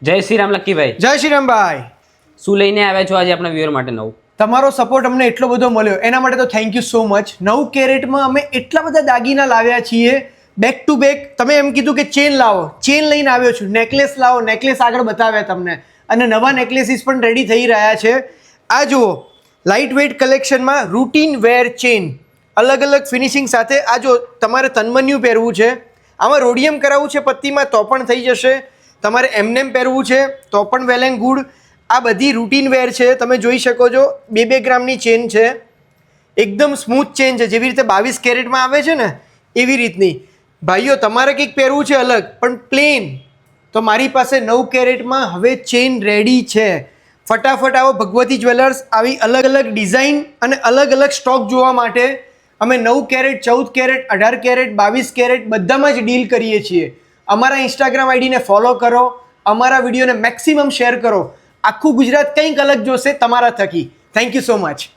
જય શ્રી રામ લક્કીભાઈ. જય શ્રી રામ ભાઈ. શું લઈને આવ્યા છો આજે આપણા વ્યુઅર માટે નવું? તમારો સપોર્ટ અમને એટલો બધો મળ્યો એના માટે તો થેન્ક યુ સો મચ. 9 કેરેટમાં અમે એટલા બધા દાગીના લાવ્યા છીએ બેક ટુ બેક. તમે એમ કીધું કે ચેન લાવો, ચેન લઈને આવ્યો છું. નેકલેસ લાવો, નેકલેસ આગળ બતાવ્યા તમને. અને નવા નેકલેસીસ પણ રેડી થઈ રહ્યા છે. આ જુઓ, લાઇટ વેઇટ કલેક્શનમાં રૂટીન વેર ચેન અલગ અલગ ફિનિશિંગ સાથે. આ જો તમારે તનમન્યું પહેરવું છે, આમાં રોડિયમ કરાવવું છે પત્તીમાં તો પણ થઈ જશે. તમારે એમનેમ પહેરવું છે તો પણ વેલ એન્ડ ગુડ. આ બધી રૂટીન વેર છે. તમે જોઈ શકો છો 2 ગ્રામની ચેન છે, એકદમ સ્મૂથ ચેન છે, જેવી રીતે 22 કેરેટમાં આવે છે ને એવી રીતની. ભાઈઓ તમારે કંઈક પહેરવું છે અલગ પણ પ્લેન, તો મારી પાસે 9 કેરેટમાં હવે ચેન રેડી છે. ફટાફટ આવો ભગવતી જ્વેલર્સ. આવી અલગ અલગ ડિઝાઇન અને અલગ અલગ સ્ટોક જોવા માટે અમે 9 કેરેટ, 14 કેરેટ, 18 કેરેટ, 22 કેરેટ બધામાં જ ડીલ કરીએ છીએ. અમારા ઇન્સ્ટાગ્રામ આઈડીને ફોલો કરો, અમારા વિડીયોને મેક્સિમમ શેર કરો. આખું ગુજરાત કંઈક અલગ જોશે તમારા થકી. Thank you so much.